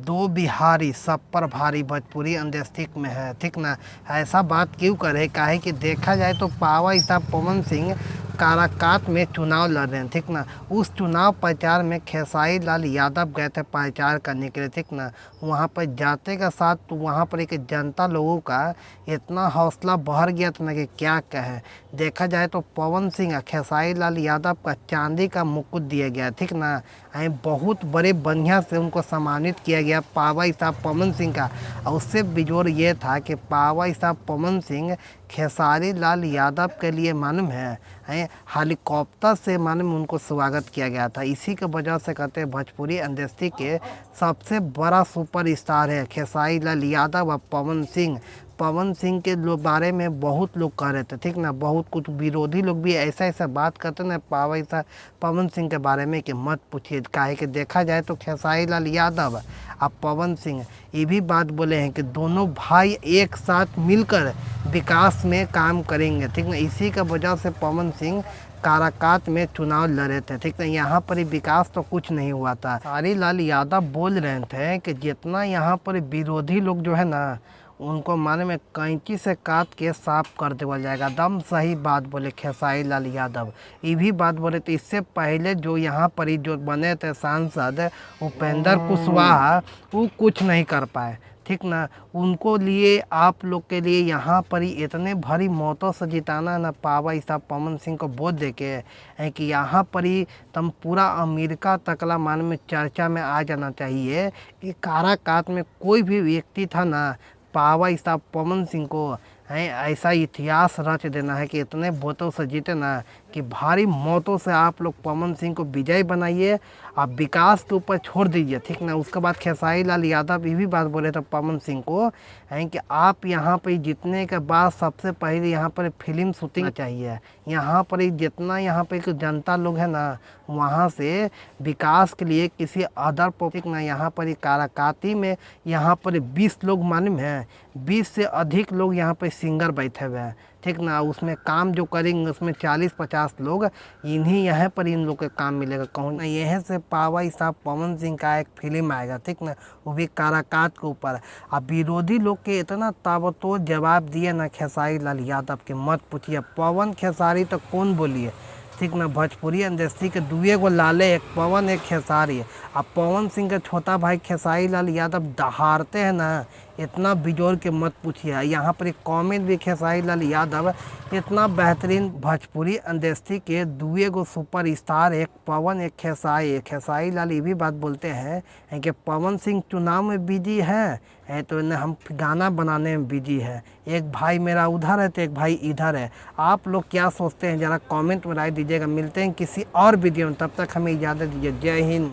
दो बिहारी सब पर भारी भोजपुरी इंडस्ट्री में है, ठीक ना। ऐसा बात क्यों करे, काहे कि देखा जाए तो पावर स्टार पवन सिंह काराकाट में चुनाव लड़ रहे हैं, ठीक ना। उस चुनाव प्रचार में खेसारी लाल यादव गए थे प्रचार करने के लिए, ठीक ना। वहाँ पर जाते के साथ तो वहाँ पर एक जनता लोगों का इतना हौसला बढ़ गया था ना कि क्या कहें। देखा जाए तो पवन सिंह और खेसारी लाल यादव का चांदी का मुकुट दिया गया, ठीक ना। बहुत बड़े बढ़िया से उनको सम्मानित किया गया पावर स्टार पवन सिंह का। और उससे बिजोड़ ये था कि पावर स्टार पवन सिंह खेसारी लाल यादव के लिए मालूम है हेलीकॉप्टर से मालूम उनको स्वागत किया गया था। इसी के वजह से कहते हैं भोजपुरी इंडस्ट्री के सबसे बड़ा सुपर स्टार है खेसारी लाल यादव और पवन सिंह। पवन सिंह के बारे में बहुत लोग कह रहे थे, ठीक ना। बहुत कुछ विरोधी लोग भी ऐसा ऐसा बात करते ना पावर स्टार पवन सिंह के बारे में कि मत पूछिए। काहे कि देखा जाए तो खेसारी लाल यादव और पवन सिंह ये भी बात बोले हैं कि दोनों भाई एक साथ मिलकर विकास में काम करेंगे, ठीक ना। इसी का वजह से पवन सिंह काराकाट में चुनाव लड़े थे, ठीक ना। यहाँ पर विकास तो कुछ नहीं हुआ था। खेसारी लाल यादव बोल रहे थे कि जितना यहाँ पर विरोधी लोग जो है ना उनको माने में कैंची से काट के साफ कर देवल जाएगा। दम सही बात बोले खेसारी लाल यादव। ये भी बात बोले तो इससे पहले जो यहाँ पर जो बने थे सांसद उपेंद्र कुशवाहा वो कुछ नहीं कर पाए, ठीक ना। उनको लिए आप लोग के लिए यहाँ पर ही इतने भारी मौतों से जिताना ना पावर स्टार पवन सिंह को वोट दे के है कि यहाँ पर ही तुम पूरा अमेरिका तकला मान में चर्चा में आ जाना चाहिए कि काराकाट में कोई भी व्यक्ति था ना पावर स्टार पवन सिंह को है ऐसा इतिहास रच देना है कि इतने वोटों से जीते ना कि भारी मौतों से आप लोग पवन सिंह को विजय बनाइए। आप विकास के ऊपर छोड़ दीजिए, ठीक ना। उसके बाद खेसारी लाल यादव ये भी बात बोले थे पवन सिंह को है कि आप यहाँ पर जीतने के बाद सबसे पहले यहाँ पर फिल्म शूटिंग चाहिए। यहाँ पर जितना यहाँ पर जनता लोग है ना वहाँ से विकास के लिए किसी अदर ठीक ना। यहाँ पर काराकाटी में यहाँ पर 20 लोग मालूम है 20 से अधिक लोग यहाँ पर सिंगर बैठे हुए हैं, ठीक ना। उसमें काम जो करेंगे उसमें 40-50 लोग इन्हीं यहाँ पर इन लोग का काम मिलेगा। कहूँ ना यहीं से पावर स्टार पवन सिंह का एक फिल्म आएगा, ठीक ना। वो भी काराकाट के ऊपर। अब विरोधी लोग के इतना ताबड़तोड़ जवाब दिए ना खेसारी लाल यादव के मत पूछिए। पवन खेसारी तो कौन बोलिए, ठीक ना। भोजपुरी इंडस्ट्री के दुए गो लाले, एक पवन एक खेसारी। अब पवन सिंह का छोटा भाई खेसारी लाल यादव दहाड़ते हैं ना इतना बिजोड़ के मत पूछिए। यहाँ पर एक कॉमेंट भी खेसारी लाल यादव इतना बेहतरीन भोजपुरी इंडस्ट्री के दुए गो सुपर स्टार एक पवन एक खेसारी। खेसारी लाल ये भी बात बोलते हैं कि पवन सिंह चुनाव में बिजी है तो हम गाना बनाने में बिजी है। एक भाई मेरा उधर है तो एक भाई इधर है। आप लोग क्या सोचते हैं ज़रा कमेंट में राय दीजिएगा। मिलते हैं किसी और वीडियो में, तब तक हमें इजाज़त दीजिए। जय हिंद।